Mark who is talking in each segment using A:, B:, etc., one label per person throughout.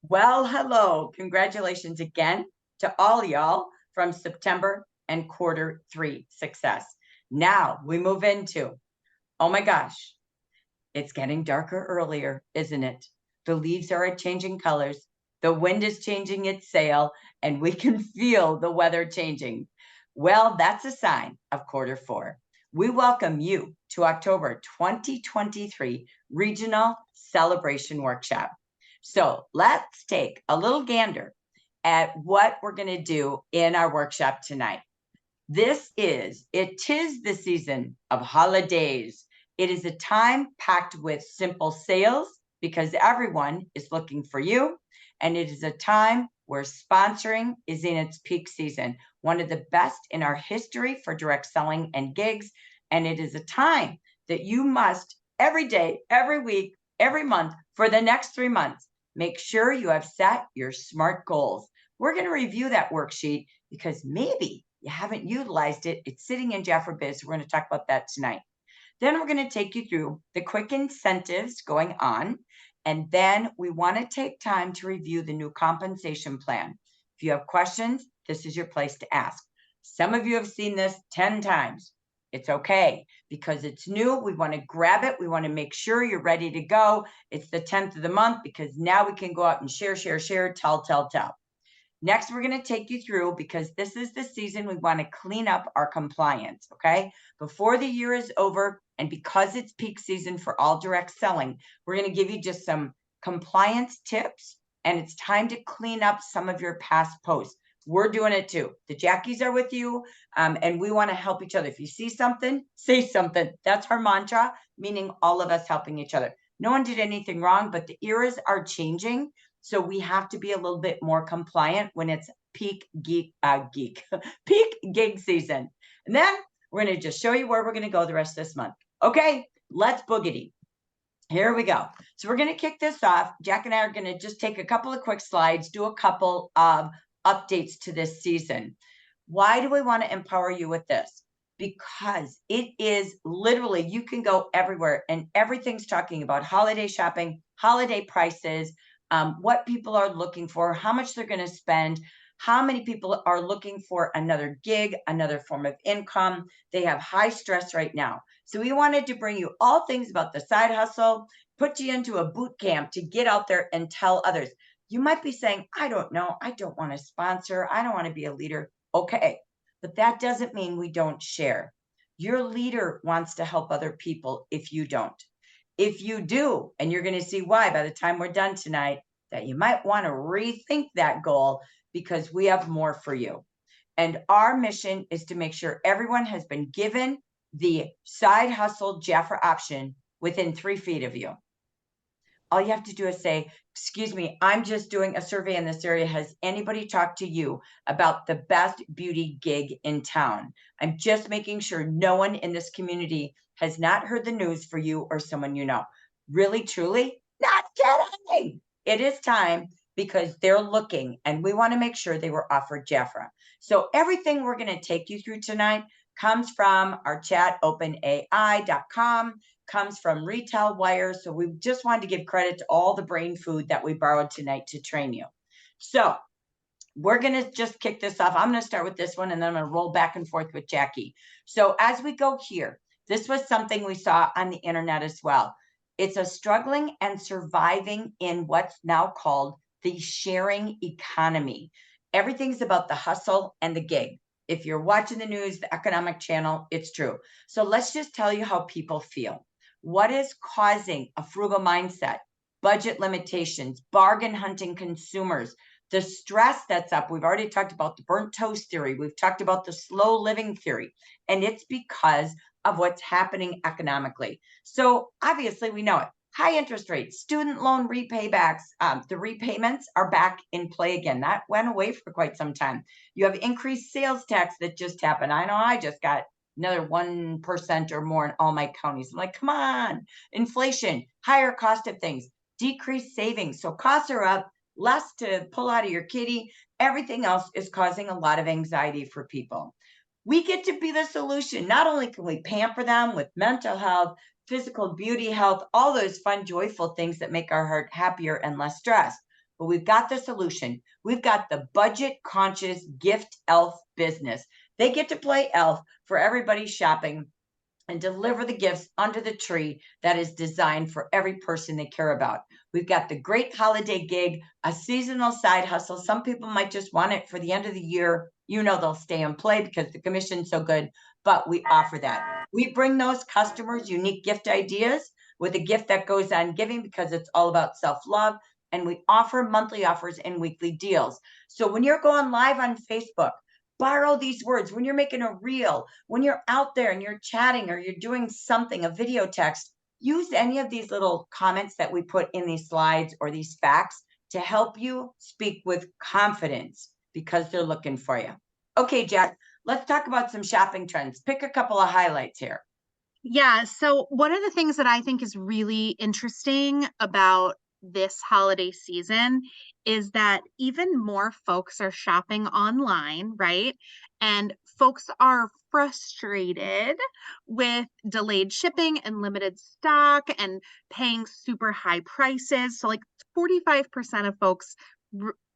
A: Well, hello. Congratulations again to all y'all from September and quarter 3 success. Now we move into, oh my gosh, it's getting darker earlier, isn't it? The leaves are changing colors. The wind is changing its sail, and we can feel the weather changing. Well, that's a sign of quarter 4. We welcome you to October 2023 Regional Celebration Workshop. So let's take a little gander at what we're going to do in our workshop tonight. It is the season of holidays. It is a time packed with simple sales because everyone is looking for you. And it is a time where sponsoring is in its peak season, one of the best in our history for direct selling and gigs. And it is a time that you must every day, every week, every month for the next 3 months, make sure you have set your SMART goals. We're going to review that worksheet because maybe you haven't utilized it. It's sitting in Jaffa Biz. We're going to talk about that tonight. Then we're going to take you through the quick incentives going on. And then we want to take time to review the new compensation plan. If you have questions, this is your place to ask. Some of you have seen this 10 times. It's okay because it's new. We want to grab it. We want to make sure you're ready to go. It's the 10th of the month because now we can go out and share, tell. Next, we're going to take you through, because this is the season we want to clean up our compliance, okay? Before the year is over, and because it's peak season for all direct selling, we're going to give you just some compliance tips, and it's time to clean up some of your past posts. We're doing it too. The Jackies are with you, and we want to help each other. If you see something, say something. That's our mantra, meaning all of us helping each other. No one did anything wrong, but the eras are changing. So we have to be a little bit more compliant when it's peak peak gig season. And then we're going to just show you where we're going to go the rest of this month. Okay, let's boogity. Here we go. So we're going to kick this off. Jack and I are going to just take a couple of quick slides, do a couple of updates to this season. Why do we want to empower you with this? Because it is literally, you can go everywhere and everything's talking about holiday shopping, holiday prices, what people are looking for, how much they're going to spend, how many people are looking for another gig, another form of income. They have high stress right now. So we wanted to bring you all things about the side hustle, put you into a boot camp to get out there and tell others. You might be saying, I don't know, I don't want to sponsor, I don't want to be a leader. Okay, but that doesn't mean we don't share. Your leader wants to help other people if you don't. If you do, and you're going to see why by the time we're done tonight, that you might want to rethink that goal because we have more for you. And our mission is to make sure everyone has been given the side hustle Jaffa option within 3 feet of you. All you have to do is say, excuse me, I'm just doing a survey in this area. Has anybody talked to you about the best beauty gig in town? I'm just making sure no one in this community has not heard the news for you or someone you know. Really, truly, not kidding. It is time because they're looking and we want to make sure they were offered Jaffa. So everything we're going to take you through tonight comes from our chat, openai.com, comes from Retail Wire. So we just wanted to give credit to all the brain food that we borrowed tonight to train you. So we're going to just kick this off. I'm going to start with this one and then I'm going to roll back and forth with Jackie. So as we go here, this was something we saw on the internet as well. It's a struggling and surviving in what's now called the sharing economy. Everything's about the hustle and the gig. If you're watching the news, the economic channel, it's true. So let's just tell you how people feel. What is causing a frugal mindset, budget limitations, bargain hunting consumers, the stress that's up? We've already talked about the burnt toast theory. We've talked about the slow living theory, and it's because of what's happening economically. So obviously we know it. High interest rates, student loan repaybacks, the repayments are back in play again. That went away for quite some time. You have increased sales tax that just happened. I know I just got another 1% or more in all my counties. I'm like, come on. Inflation, higher cost of things, decreased savings. So costs are up, less to pull out of your kitty. Everything else is causing a lot of anxiety for people. We get to be the solution. Not only can we pamper them with mental health, physical beauty health, all those fun, joyful things that make our heart happier and less stressed, but we've got the solution. We've got the budget conscious gift elf business. They get to play elf for everybody shopping and deliver the gifts under the tree that is designed for every person they care about. We've got the great holiday gig, a seasonal side hustle. Some people might just want it for the end of the year. You know, they'll stay and play because the commission's so good, but we offer that. We bring those customers unique gift ideas with a gift that goes on giving because it's all about self-love. And we offer monthly offers and weekly deals. So when you're going live on Facebook, borrow these words. When you're making a reel, when you're out there and you're chatting or you're doing something, a video text, use any of these little comments that we put in these slides or these facts to help you speak with confidence because they're looking for you. Okay, Jack, let's talk about some shopping trends. Pick a couple of highlights here.
B: Yeah, so one of the things that I think is really interesting about this holiday season is that even more folks are shopping online, right? And folks are frustrated with delayed shipping and limited stock and paying super high prices. So, like 45% of folks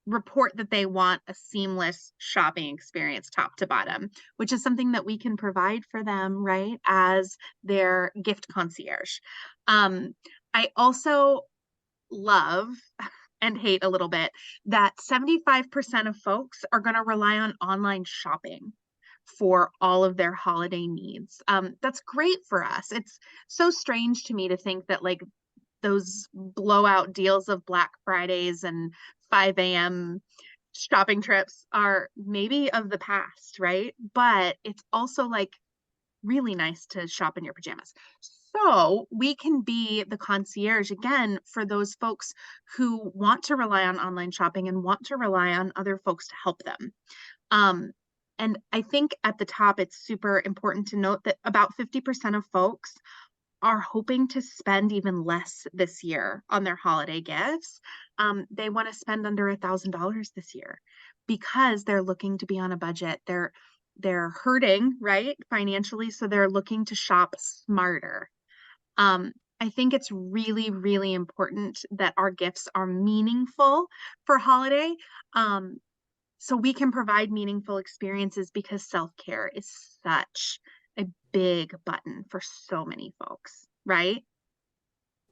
B: report that they want a seamless shopping experience top to bottom, which is something that we can provide for them, right, as their gift concierge. I also love and hate a little bit that 75% of folks are going to rely on online shopping for all of their holiday needs. That's great for us. It's so strange to me to think that like those blowout deals of Black Fridays and 5 a.m. shopping trips are maybe of the past, right? But it's also like really nice to shop in your pajamas. So we can be the concierge again for those folks who want to rely on online shopping and want to rely on other folks to help them. And I think at the top, it's super important to note that about 50% of folks are hoping to spend even less this year on their holiday gifts. They want to spend under $1,000 this year because they're looking to be on a budget. They're hurting, right, financially, so they're looking to shop smarter. I think it's really, really important that our gifts are meaningful for holiday. So we can provide meaningful experiences because self-care is such a big button for so many folks, right?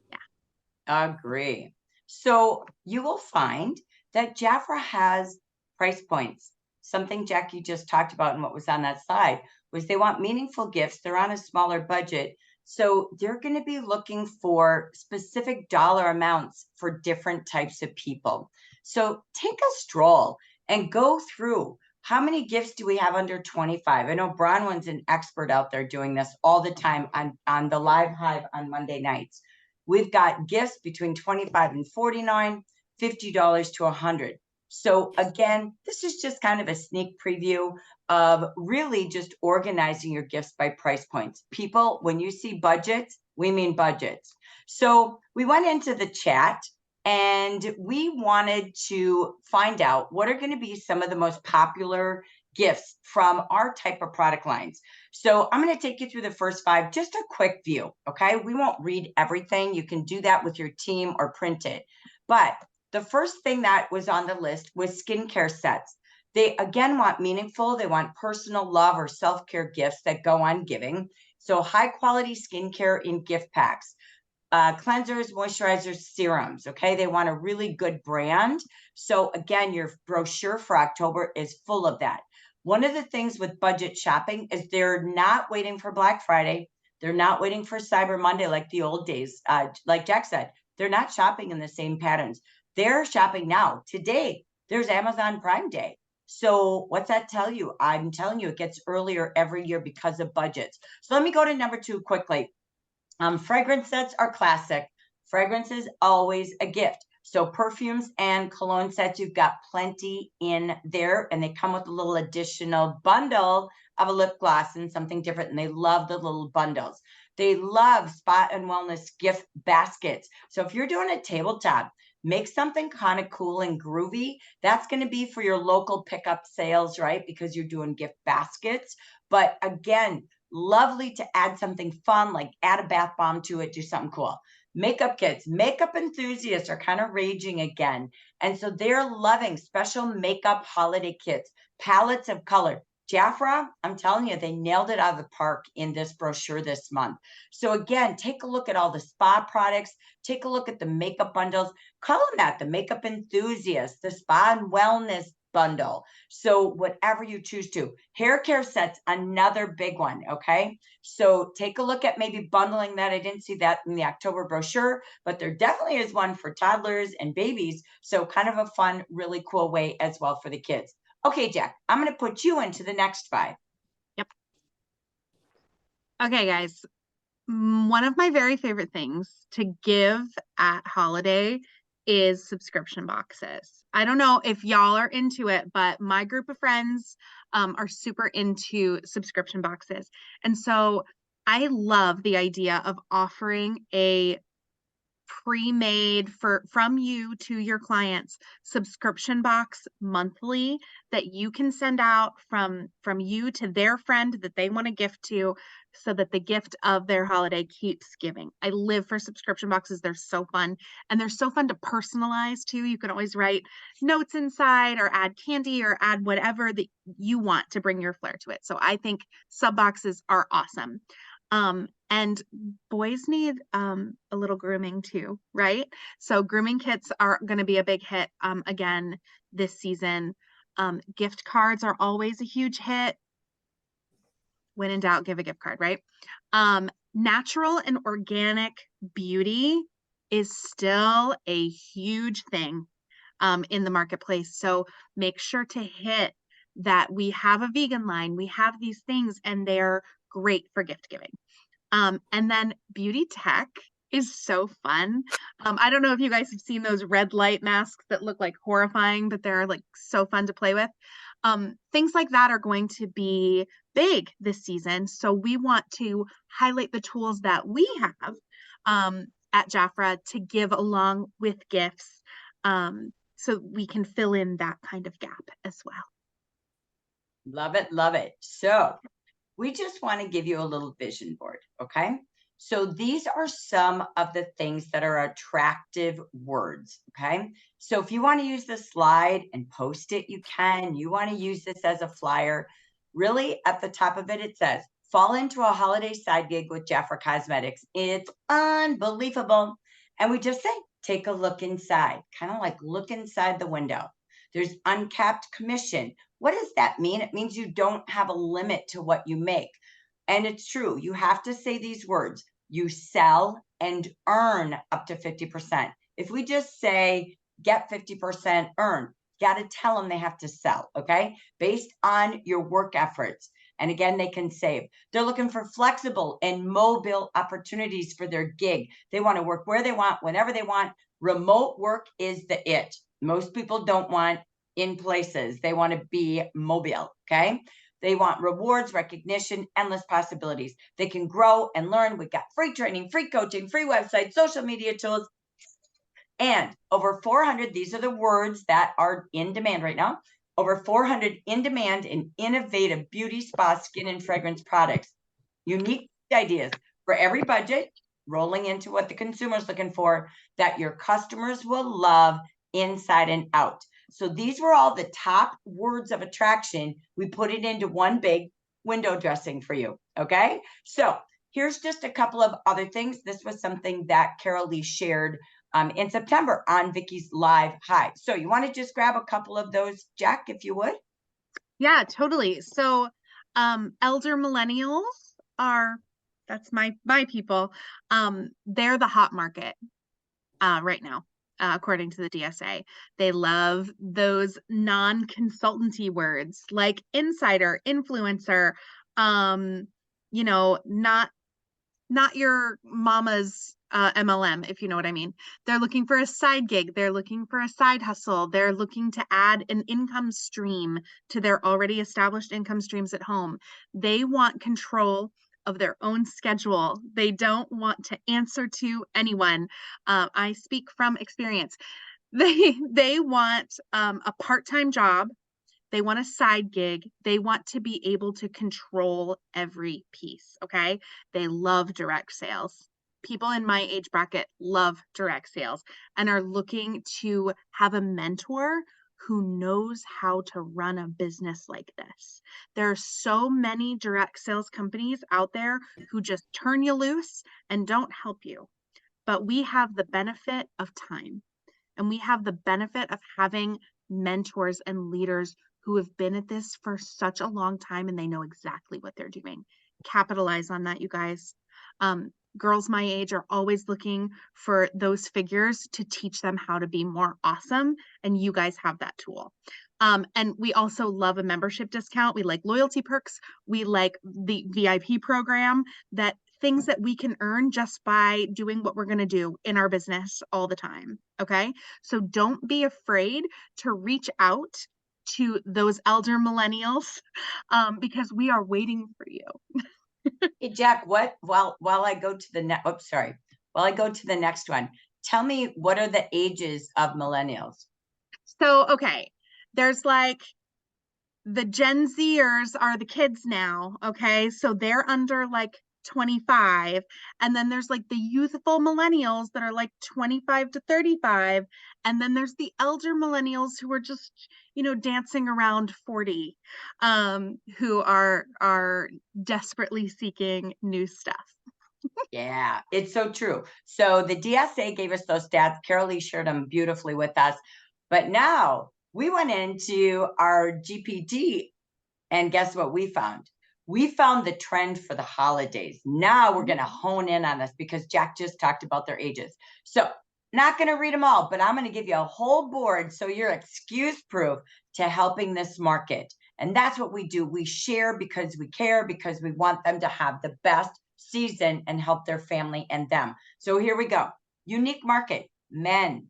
B: Yeah.
A: Agree. So you will find that Jafra has price points. Something Jackie just talked about and what was on that slide was they want meaningful gifts. They're on a smaller budget. So they're going to be looking for specific dollar amounts for different types of people. So take a stroll and go through how many gifts do we have under 25? I know Bronwyn's an expert out there doing this all the time on the live hive on Monday nights. We've got gifts between 25 and 49, $50 to 100. So again, this is just kind of a sneak preview of really just organizing your gifts by price points. People, when you see budgets, we mean budgets. So we went into the chat and we wanted to find out what are going to be some of the most popular gifts from our type of product lines. So I'm going to take you through the first 5, just a quick view. Okay. We won't read everything. You can do that with your team or print it. But the first thing that was on the list was skincare sets. They again want meaningful. They want personal love or self-care gifts that go on giving. So high quality skincare in gift packs. Cleansers, moisturizers, serums. Okay, they want a really good brand. So again, your brochure for October is full of that. One of the things with budget shopping is they're not waiting for Black Friday. They're not waiting for Cyber Monday like the old days. Like Jack said, they're not shopping in the same patterns. They're shopping now. Today, there's Amazon Prime Day. So what's that tell you? I'm telling you, it gets earlier every year because of budgets. So let me go to number 2 quickly. Fragrance sets are classic. Fragrance is always a gift. So perfumes and cologne sets, you've got plenty in there, and they come with a little additional bundle of a lip gloss and something different, and they love the little bundles. They love spa and wellness gift baskets. So if you're doing a tabletop, make something kind of cool and groovy. That's going to be for your local pickup sales, right? Because you're doing gift baskets. But again, lovely to add something fun, like add a bath bomb to it, do something cool. Makeup kits, makeup enthusiasts are kind of raging again. And so they're loving special makeup holiday kits, palettes of color. Jafra, I'm telling you, they nailed it out of the park in this brochure this month. So again, take a look at all the spa products, take a look at the makeup bundles, call them that, the makeup enthusiast, the spa and wellness bundle. So whatever you choose to. Hair care sets, another big one, okay? So take a look at maybe bundling that. I didn't see that in the October brochure, but there definitely is one for toddlers and babies. So kind of a fun, really cool way as well for the kids. Okay, Jack, I'm going to put you into the next 5.
B: Yep. Okay, guys. One of my very favorite things to give at holiday is subscription boxes. I don't know if y'all are into it, but my group of friends are super into subscription boxes. And so I love the idea of offering a pre-made from you to your clients subscription box monthly that you can send out from you to their friend that they want to gift to, so that the gift of their holiday keeps giving. I live for subscription boxes. They're so fun, and they're so fun to personalize too. You can always write notes inside or add candy or add whatever that you want to bring your flair to it. So I think sub boxes are awesome. And boys need a little grooming too, right? So grooming kits are going to be a big hit again this season. Gift cards are always a huge hit. When in doubt, give a gift card, right? Natural and organic beauty is still a huge thing in the marketplace. So make sure to hit that. We have a vegan line, we have these things, and they're great for gift giving. And then beauty tech is so fun. I don't know if you guys have seen those red light masks that look like horrifying, but they're like so fun to play with. Things like that are going to be big this season. So we want to highlight the tools that we have at Jafra to give along with gifts, so we can fill in that kind of gap as well.
A: Love it, love it. So we just want to give you a little vision board, okay? So these are some of the things that are attractive words, okay? So if you want to use the slide and post it, you can. You want to use this as a flyer. Really, at the top of it, it says, fall into a holiday side gig with Jafra Cosmetics. It's unbelievable. And we just say, take a look inside, kind of like look inside the window. There's uncapped commission. What does that mean? It means you don't have a limit to what you make. And it's true. You have to say these words. You sell and earn up to 50%. If we just say get 50%, earn, got to tell them they have to sell, okay? Based on your work efforts. And again, they can save. They're looking for flexible and mobile opportunities for their gig. They want to work where they want, whenever they want. Remote work is the it. Most people don't want in places. They want to be mobile, okay? They want rewards, recognition, endless possibilities. They can grow and learn. We've got free training, free coaching, free website, social media tools, and over 400, these are the words that are in demand right now, over 400 in demand and innovative beauty, spa, skin, and fragrance products. Unique ideas for every budget, rolling into what the consumer's looking for, that your customers will love inside and out. So these were all the top words of attraction. We put it into one big window dressing for you, okay? So here's just a couple of other things. This was something that Carol Lee shared in September on Vicky's Live High. So you want to just grab a couple of those, Jack, if you would?
B: Yeah, totally. So elder millennials are, that's my people. They're the hot market right now. According to the DSA, they love those non-consultancy words like insider, influencer, you know, not your mama's MLM, if you know what I mean. They're looking for a side gig. They're looking for a side hustle. They're looking to add an income stream to their already established income streams at home. They want control of their own schedule. They don't want to answer to anyone. I speak from experience. They want a part-time job. They want a side gig. They want to be able to control every piece. Okay. They love direct sales. people in my age bracket love direct sales and are looking to have a mentor who knows how to run a business like this. There are so many direct sales companies out there who just turn you loose and don't help you. But we have the benefit of time, and we have the benefit of having mentors and leaders who have been at this for such a long time and they know exactly what they're doing. Capitalize on that, you guys. Girls my age are always looking for those figures to teach them how to be more awesome, and you guys have that tool. And we also love a membership discount. We like loyalty perks. We like the VIP program, that things that we can earn just by doing what we're going to do in our business all the time. Okay. So don't be afraid to reach out to those elder millennials, because we are waiting for you.
A: Hey, Jack, while I go to the while I go to the next one, tell me, what are the ages of millennials?
B: So, okay, there's like the Gen Zers are the kids now. Okay. So they're under like 25. And then there's like the youthful millennials that are like 25 to 35. And then there's the elder millennials who are just, dancing around 40, who are desperately seeking new stuff.
A: Yeah, it's so true. So the DSA gave us those stats. Carol Lee shared them beautifully with us. But now we went into our GPT, and guess what we found? We found the trend for the holidays. Now we're going to hone in on this because Jack just talked about their ages. So not going to read them all, but I'm going to give you a whole board so you're excuse proof to helping this market. And that's what we do. We share because we care, because we want them to have the best season and help their family and them. So here we go. Unique market, men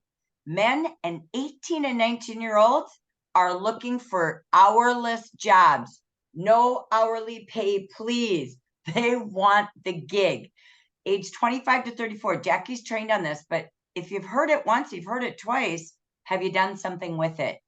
A: and 18 and 19-year-olds are looking for hourless jobs. No hourly pay, please. They want the gig. Age 25 to 34. Jackie's trained on this, but if you've heard it once, you've heard it twice, have you done something with it?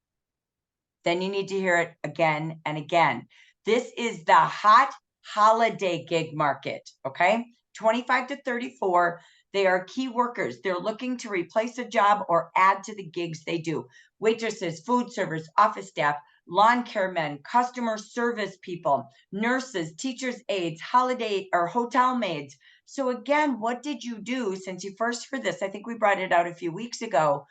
A: Then you need to hear it again and again. This is the hot holiday gig market, okay? 25 to 34. They are key workers. They're looking to replace a job or add to the gigs they do. Waitresses, food servers, office staff, lawn care men, customer service people, nurses, teachers' aides, holiday or hotel maids. So again, what did you do since you first heard this? I think we brought it out a few weeks ago.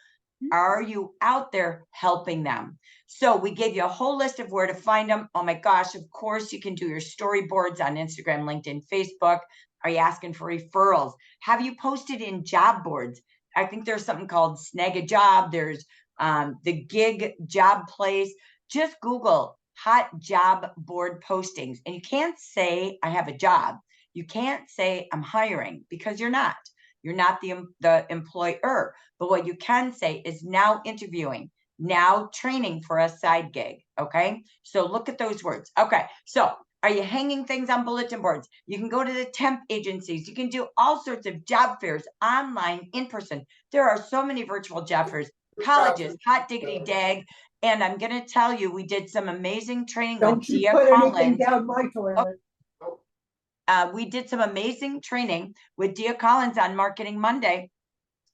A: Are you out there helping them? So we gave you a whole list of where to find them. Oh my gosh, of course, you can do your storyboards on Instagram, LinkedIn, Facebook. Are you asking for referrals? Have you posted in job boards? I think there's something called Snag a Job. There's the Gig Job Place. Just Google hot job board postings. And you can't say, I have a job. You can't say, I'm hiring, because you're not. You're not the employer. But what you can say is now interviewing, now training for a side gig. Okay. So look at those words. Okay. So are you hanging things on bulletin boards? You can go to the temp agencies. You can do all sorts of job fairs, online, in person. There are so many virtual job fairs, colleges, hot diggity dag. And I'm going to tell you, we did some amazing training with Dia Collins.
C: Down my toilet.
A: We did some amazing training with Dia Collins on Marketing Monday,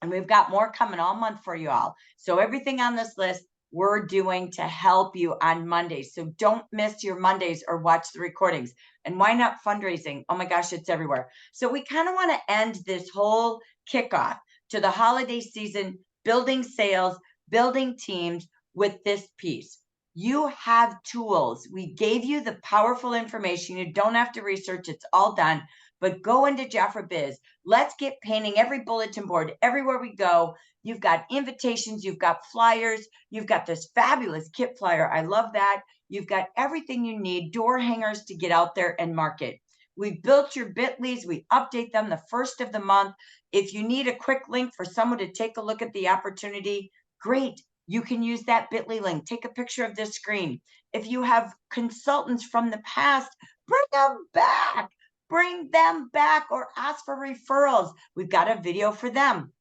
A: and we've got more coming all month for you all. So everything on this list we're doing to help you on Mondays. So don't miss your Mondays or watch the recordings. And why not fundraising? Oh my gosh, it's everywhere. So we kind of want to end this whole kickoff to the holiday season, building sales, building teams with this piece. You have tools. We gave you the powerful information. You don't have to research. It's all done. But go into Jafra Biz. Let's get painting every bulletin board, everywhere we go. You've got invitations. You've got flyers. You've got this fabulous kit flyer. I love that. You've got everything you need, door hangers to get out there and market. We've built your Bitleys. We update them the first of the month. If you need a quick link for someone to take a look at the opportunity, great. You can use that Bitly link. Take a picture of this screen. If you have consultants from the past, bring them back. Bring them back or ask for referrals. We've got a video for them.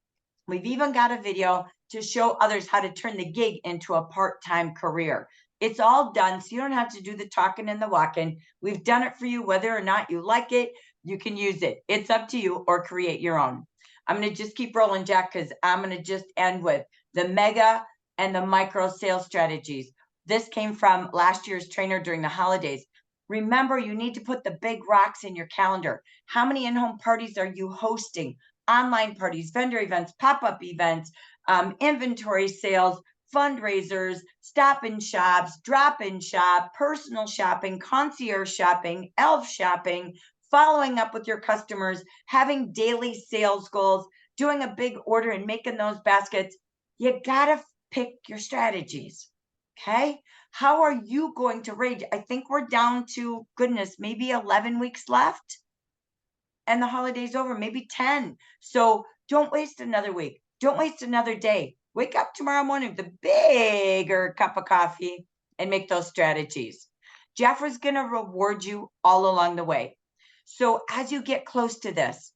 A: We've even got a video to show others how to turn the gig into a part-time career. It's all done, so you don't have to do the talking and the walking. We've done it for you, whether or not you like it. You can use it. It's up to you, or create your own. I'm going to just keep rolling, Jack, because I'm going to just end with the mega and the micro sales strategies. This came from last year's trainer during the holidays. Remember, you need to put the big rocks in your calendar. How many in-home parties are you hosting? Online parties, vendor events, pop-up events, inventory sales, fundraisers, stop-in shops, drop-in shop, personal shopping, concierge shopping, elf shopping, following up with your customers, having daily sales goals, doing a big order and making those baskets. You gotta pick your strategies, okay? How are you going to rate? I think we're down to, goodness, maybe 11 weeks left and the holiday's over, maybe 10. So don't waste another week. Don't waste another day. Wake up tomorrow morning with a bigger cup of coffee and make those strategies. Jeff is going to reward you all along the way. So as you get close to this,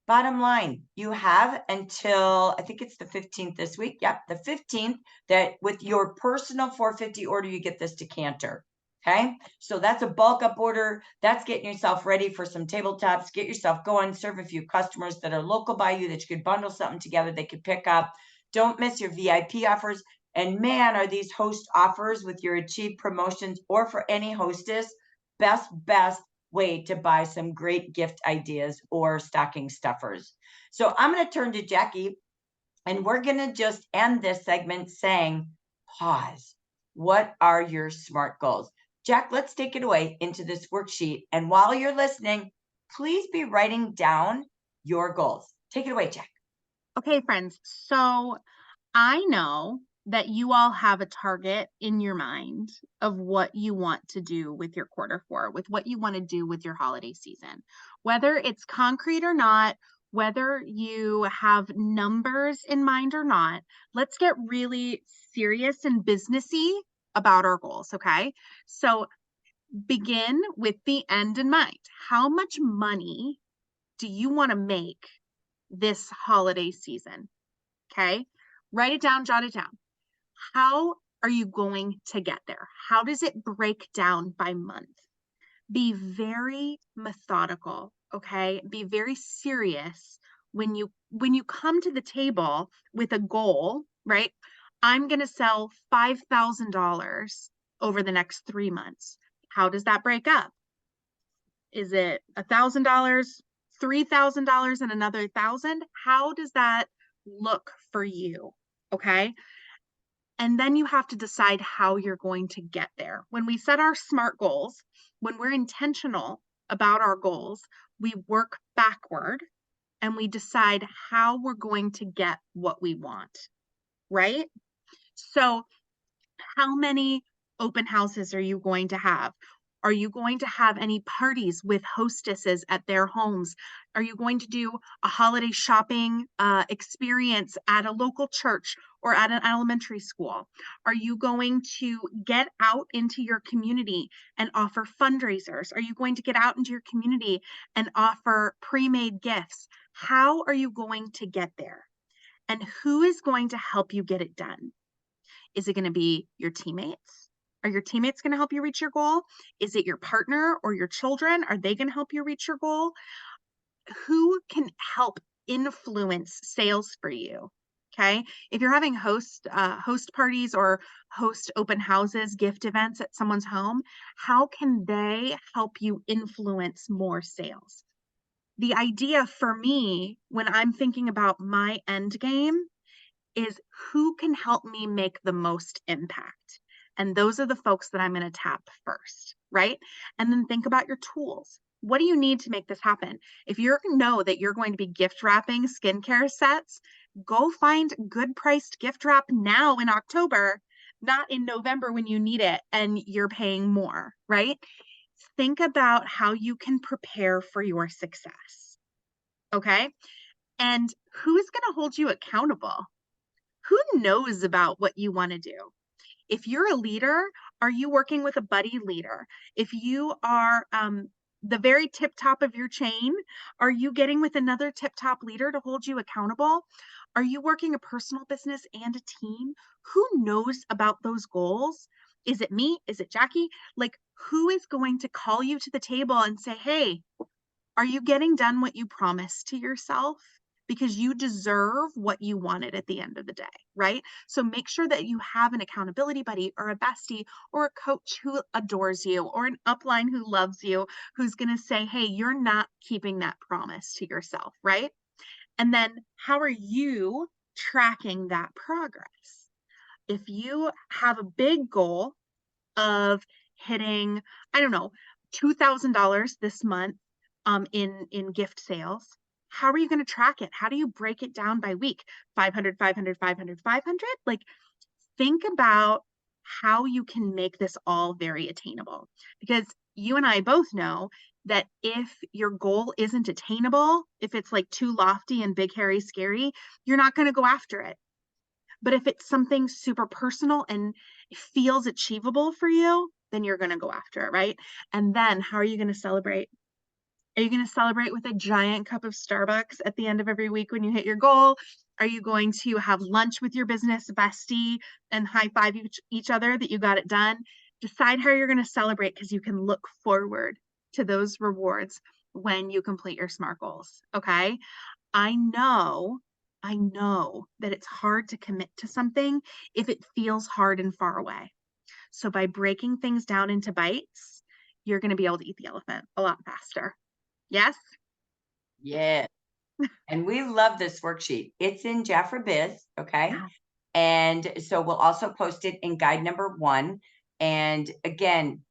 A: bottom line, you have until, I think it's the 15th this week. Yep, the 15th, that with your personal 450 order, you get this decanter. Okay, so that's a bulk up order. That's getting yourself ready for some tabletops. Get yourself going, serve a few customers that are local by you that you could bundle something together they could pick up. Don't miss your VIP offers. And man, are these host offers with your Achieve promotions, or for any hostess, best way to buy some great gift ideas or stocking stuffers. So I'm going to turn to Jackie, and we're going to just end this segment saying, pause. What are your SMART goals? Jack, let's take it away into this worksheet. And while you're listening, please be writing down your goals. Take it away, Jack.
B: Okay, friends. So I know that you all have a target in your mind of what you want to do with your quarter four, with what you want to do with your holiday season, whether it's concrete or not, whether you have numbers in mind or not. Let's get really serious and businessy about our goals. Okay. So begin with the end in mind. How much money do you want to make this holiday season? Okay. Write it down, jot it down. How are you going to get there? How does it break down by month? Be very methodical, okay? Be very serious when you come to the table with a goal, right? I'm going to sell $5,000 over the next 3 months. How does that break up? Is it $1,000, $3,000, and another 1,000? How does that look for you? Okay. And then you have to decide how you're going to get there. When we set our SMART goals, when we're intentional about our goals, we work backward and we decide how we're going to get what we want, right? So, how many open houses are you going to have? Are you going to have any parties with hostesses at their homes? Are you going to do a holiday shopping experience at a local church or at an elementary school? Are you going to get out into your community and offer fundraisers? Are you going to get out into your community and offer pre-made gifts? How are you going to get there? And who is going to help you get it done? Is it going to be your teammates? Are your teammates going to help you reach your goal? Is it your partner or your children? Are they going to help you reach your goal? Who can help influence sales for you? Okay. If you're having host parties or host open houses, gift events at someone's home, how can they help you influence more sales? The idea for me when I'm thinking about my end game is who can help me make the most impact. And those are the folks that I'm going to tap first, right? And then think about your tools. What do you need to make this happen? If you know that you're going to be gift wrapping skincare sets, go find good priced gift wrap now in October, not in November when you need it and you're paying more, right? Think about how you can prepare for your success. Okay. And who's going to hold you accountable? Who knows about what you want to do? If you're a leader, are you working with a buddy leader? If you are the very tip top of your chain, are you getting with another tip top leader to hold you accountable? Are you working a personal business and a team? Who knows about those goals? Is it me? Is it Jackie? Like, who is going to call you to the table and say, hey, Are you getting done what you promised to yourself? Because you deserve what you wanted at the end of the day, right? So make sure that you have an accountability buddy or a bestie or a coach who adores you or an upline who loves you, who's going to say, hey, you're not keeping that promise to yourself, right? And then how are you tracking that progress? If you have a big goal of hitting, I don't know, $2,000 this month in gift sales, how are you going to track it? How do you break it down by week? 500, 500, 500, 500? Like, think about how you can make this all very attainable. Because you and I both know that if your goal isn't attainable, if it's like too lofty and big, hairy, scary, you're not going to go after it. But if it's something super personal and feels achievable for you, then you're going to go after it, right? And then how are you going to celebrate? Are you going to celebrate with a giant cup of Starbucks at the end of every week when you hit your goal? Are you going to have lunch with your business bestie and high five each other that you got it done? Decide how you're going to celebrate because you can look forward to those rewards when you complete your SMART goals. Okay. I know that it's hard to commit to something if it feels hard and far away. So by breaking things down into bites, you're going to be able to eat the elephant a lot faster. Yes?
A: Yeah. And we love this worksheet. It's in Jafra Biz, okay?
B: Yeah.
A: And so we'll also post it in guide number 1. And again,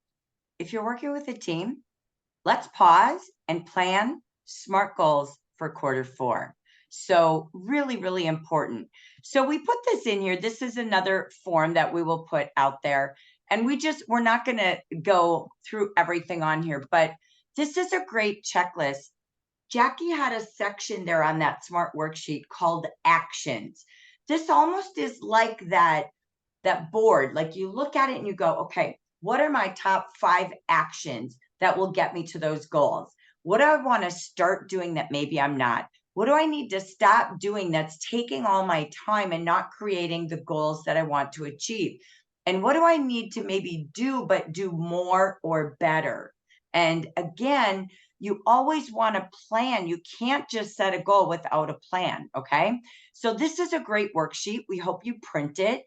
A: if you're working with a team, let's pause and plan SMART goals for quarter 4. So really, really important. So we put this in here. This is another form that we will put out there. And we're not going to go through everything on here, but this is a great checklist. Jackie had a section there on that SMART worksheet called actions. This almost is like that board. Like you look at it and you go, okay, what are my top 5 actions that will get me to those goals? What do I want to start doing that maybe I'm not? What do I need to stop doing that's taking all my time and not creating the goals that I want to achieve? And what do I need to maybe do, but do more or better? And again, you always want to plan. You can't just set a goal without a plan. Okay. So this is a great worksheet. We hope you print it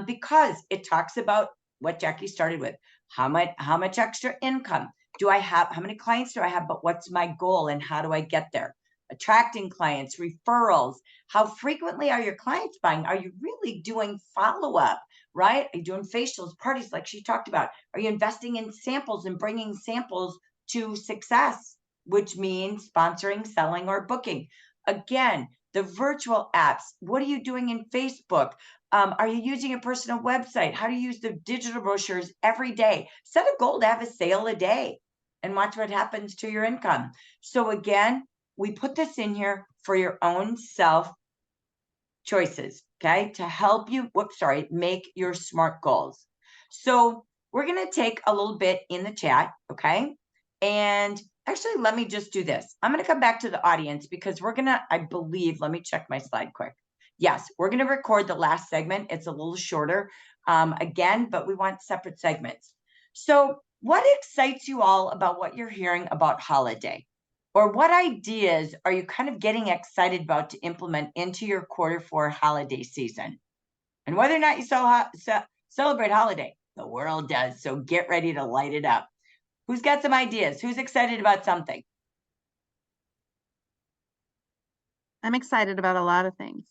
A: because it talks about what Jackie started with. How much extra income do I have? How many clients do I have? But what's my goal and how do I get there? Attracting clients, referrals. How frequently are your clients buying? Are you really doing follow-up, right? Are you doing facials, parties like she talked about? Are you investing in samples and bringing samples to success, which means sponsoring, selling, or booking? Again, the virtual apps. What are you doing in Facebook? Are you using a personal website? How do you use the digital brochures every day? Set a goal to have a sale a day and watch what happens to your income. So again, we put this in here for your own self choices, okay, to help you, make your SMART goals. So we're going to take a little bit in the chat, okay? And actually, let me just do this. I'm going to come back to the audience because we're going to, I believe, let me check my slide quick. Yes, we're going to record the last segment. It's a little shorter again, but we want separate segments. So what excites you all about what you're hearing about holiday? Or what ideas are you kind of getting excited about to implement into your quarter 4 holiday season? And whether or not you celebrate holiday, the world does. So get ready to light it up. Who's got some ideas? Who's excited about something?
B: I'm excited about a lot of things.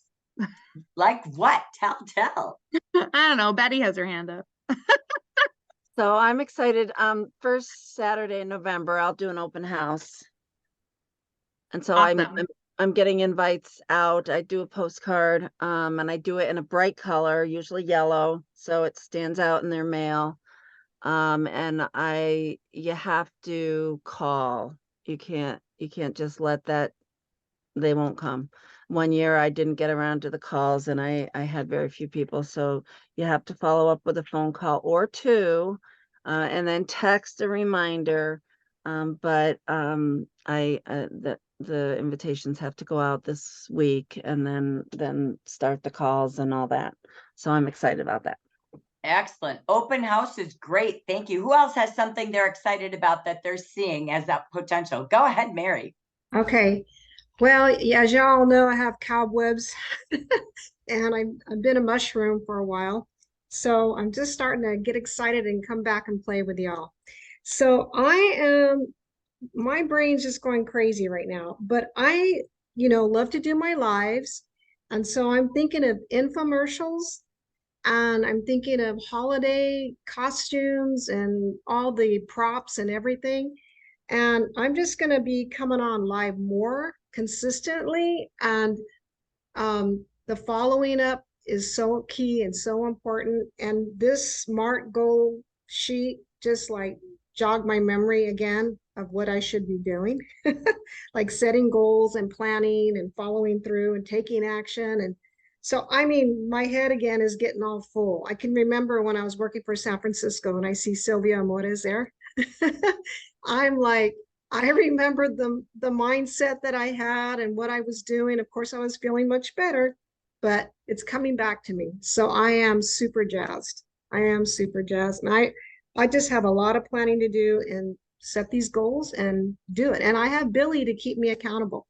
A: Like what? Tell.
B: I don't know. Betty has her hand up.
C: So I'm excited. First Saturday in November, I'll do an open house. And so
B: Awesome.
C: I'm getting invites out. I do a postcard, and I do it in a bright color, usually yellow, so it stands out in their mail. And you have to call. You can't just let that, they won't come. One year I didn't get around to the calls and I had very few people. So you have to follow up with a phone call or 2, and then text a reminder. The invitations have to go out this week and then start the calls and all that. So I'm excited about that.
A: Excellent. Open house is great. Thank you. Who else has something they're excited about that they're seeing as that potential? Go ahead, Mary.
D: Okay. Well, as y'all know, I have cobwebs and I've been a mushroom for a while. So I'm just starting to get excited and come back and play with y'all. So my brain's just going crazy right now, but I, love to do my lives. And so I'm thinking of infomercials and I'm thinking of holiday costumes and all the props and everything. And I'm just going to be coming on live more consistently. And the following up is so key and so important. And this SMART goal sheet just like jogged my memory again of what I should be doing, like setting goals and planning and following through and taking action. And so, I mean, my head again is getting all full. I can remember when I was working for San Francisco and I see Sylvia Amores there. I'm like, I remember the mindset that I had and what I was doing. Of course, I was feeling much better, but it's coming back to me. So I am super jazzed. I am super jazzed. And I just have a lot of planning to do and set these goals and do it. And I have Billy to keep me accountable.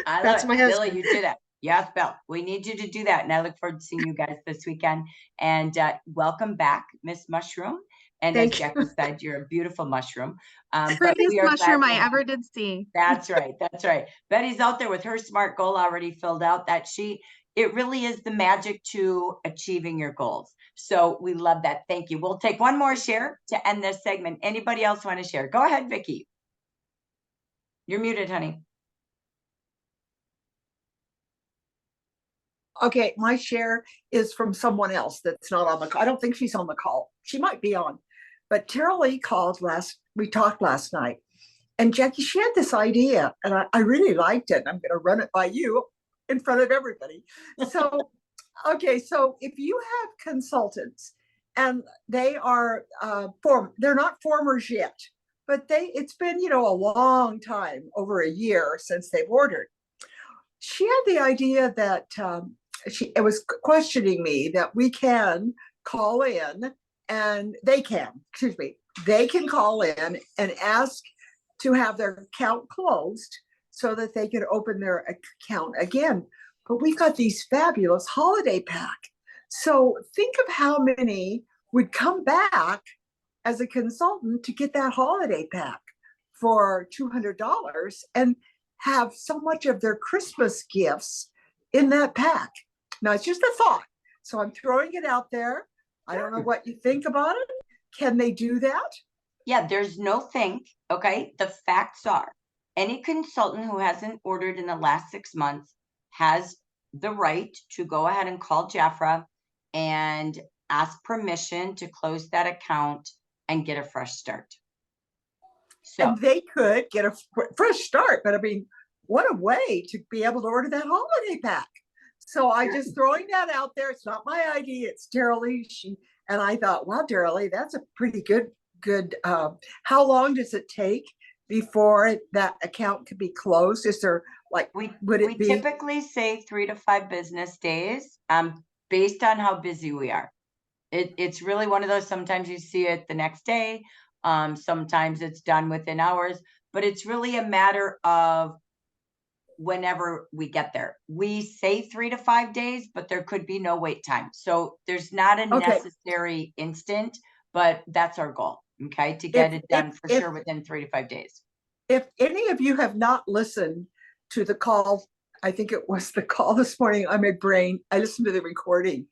D: That's my husband.
A: Billy, you do that. Yes, Bill, we need you to do that. And I look forward to seeing you guys this weekend. And welcome back, Miss Mushroom. And as Jackie said, you're a beautiful mushroom.
B: Prettiest mushroom I ever did see.
A: That's right. That's right. Betty's out there with her SMART goal already filled out. It really is the magic to achieving your goals. So we love that. Thank you. We'll take one more share to end this segment. Anybody else want to share? Go ahead, Vicki. You're muted, honey.
E: Okay, my share is from someone else that's not on the call. I don't think she's on the call. She might be on. But Tara Lee called we talked last night. And Jackie, she had this idea, and I really liked it. I'm going to run it by you in front of everybody. So, okay, so if you have consultants and they are, they're not formers yet, but it's been, a long time, over a year since they've ordered. She had the idea that it was questioning me that we can call in and they can call in and ask to have their account closed so that they can open their account again. But we've got these fabulous holiday pack. So think of how many would come back as a consultant to get that holiday pack for $200 and have so much of their Christmas gifts in that pack. Now, it's just a thought. So I'm throwing it out there. I don't know what you think about it. Can they do that?
A: Yeah, there's no think. Okay. The facts are any consultant who hasn't ordered in the last 6 months has the right to go ahead and call Jafra and ask permission to close that account and get a fresh start. So
E: and they could get a fresh start, but I mean, what a way to be able to order that holiday pack. So I just throwing that out there. It's not my idea. It's Tara Lee. And I thought, wow, Tara Lee, that's a pretty good. How long does it take before that account could be closed? Is there we
A: typically say 3 to 5 business days, based on how busy we are. It's really one of those. Sometimes you see it the next day. Sometimes it's done within hours, but it's really a matter of whenever we get there. We say 3 to 5 days, but there could be no wait time. So there's not a necessary instant, but that's our goal. Okay. To get it done for sure within 3 to 5 days.
E: If any of you have not listened to the call, I think it was the call this morning on my brain, I listened to the recording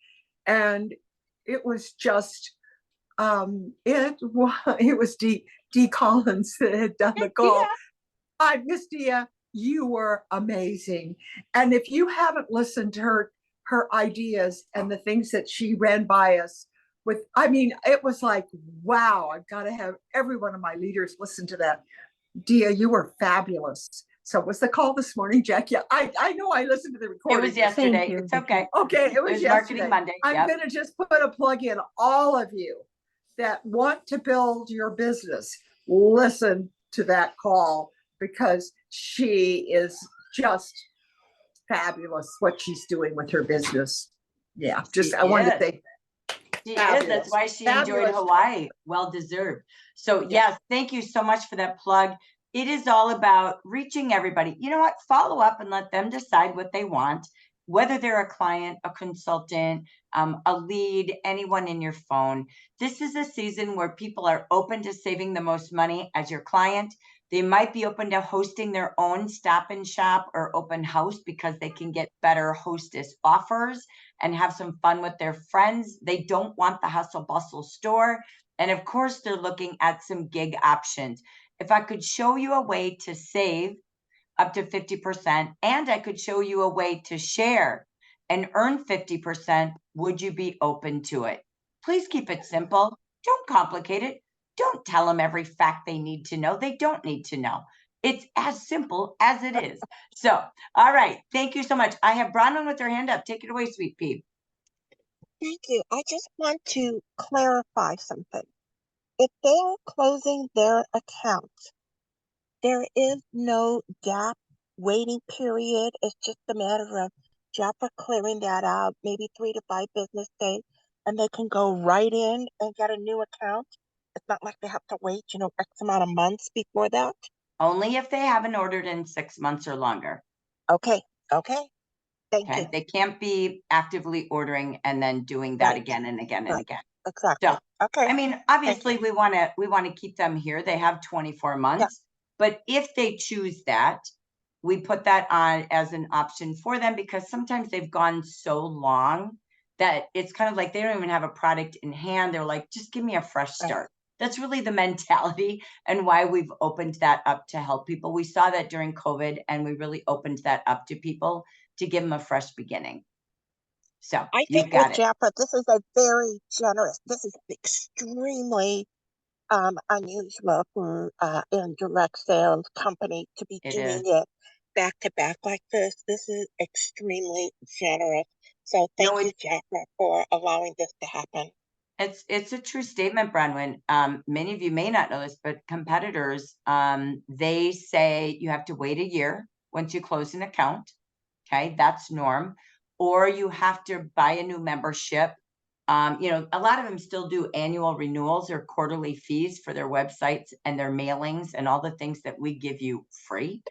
E: and it was just, it was D Collins that had done the call. I Miss Dia, you were amazing. And if you haven't listened to her ideas and the things that she ran by us with, I mean, it was like, wow, I've got to have every one of my leaders listen to that. Dia, you were fabulous. So was the call this morning, Jack? Yeah, I know I listened to the recording.
A: It was yesterday. It's okay.
E: Okay, it was yesterday.
A: Marketing Monday.
E: I'm going to just put a plug in. All of you that want to build your business, listen to that call because she is just fabulous what she's doing with her business. Yeah, just I wanted to say
A: She is. That's
E: Fabulous.
A: why she enjoyed
E: Fabulous.
A: Hawaii. Well deserved. So yes, thank you so much for that plug. It is all about reaching everybody. You know what? Follow up and let them decide what they want, whether they're a client, a consultant, a lead, anyone in your phone. This is a season where people are open to saving the most money as your client. They might be open to hosting their own stop and shop or open house because they can get better hostess offers and have some fun with their friends. They don't want the hustle bustle store. And of course, they're looking at some gig options. If I could show you a way to save up to 50%, and I could show you a way to share and earn 50%, would you be open to it? Please keep it simple. Don't complicate it. Don't tell them every fact they need to know. They don't need to know. It's as simple as it is. So, all right. Thank you so much. I have Bronwyn with her hand up. Take it away, sweet pea.
F: Thank you. I just want to clarify something. If they're closing their account, there is no gap waiting period. It's just a matter of JAPA clearing that out, maybe 3 to 5 business days, and they can go right in and get a new account. It's not like they have to wait, X amount of months before that.
A: Only if they haven't ordered in 6 months or longer.
F: Okay. Thank you.
A: They can't be actively ordering and then doing that
F: Right.
A: again and again and
F: Right.
A: again.
F: Exactly.
A: So,
F: Okay.
A: I mean, obviously we want to keep them here. They have 24 months, but if they choose that, we put that on as an option for them because sometimes they've gone so long that it's kind of like they don't even have a product in hand. They're like, just give me a fresh start. That's really the mentality and why we've opened that up to help people. We saw that during COVID and we really opened that up to people to give them a fresh beginning. So
F: I
A: you've
F: think
A: got
F: with
A: it.
F: JAPA, this is a very generous, this is extremely unusual for a direct sales company to be
A: It
F: doing
A: is.
F: it back to back like this. This is extremely generous. So thank
A: No,
F: you, JAPA, for allowing this to happen.
A: it's a true statement, Bronwyn. Many of you may not know this, but competitors, they say you have to wait a year once you close an account. Okay, that's norm. Or you have to buy a new membership. A lot of them still do annual renewals or quarterly fees for their websites and their mailings and all the things that we give you free.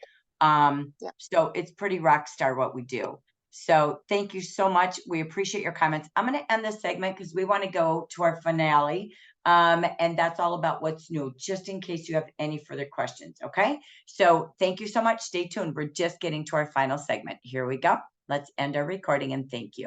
A: So it's pretty rock star what we do. So thank you so much. We appreciate your comments. I'm going to end this segment because we want to go to our finale. And that's all about what's new, just in case you have any further questions. Okay. So thank you so much. Stay tuned. We're just getting to our final segment. Here we go. Let's end our recording and thank you.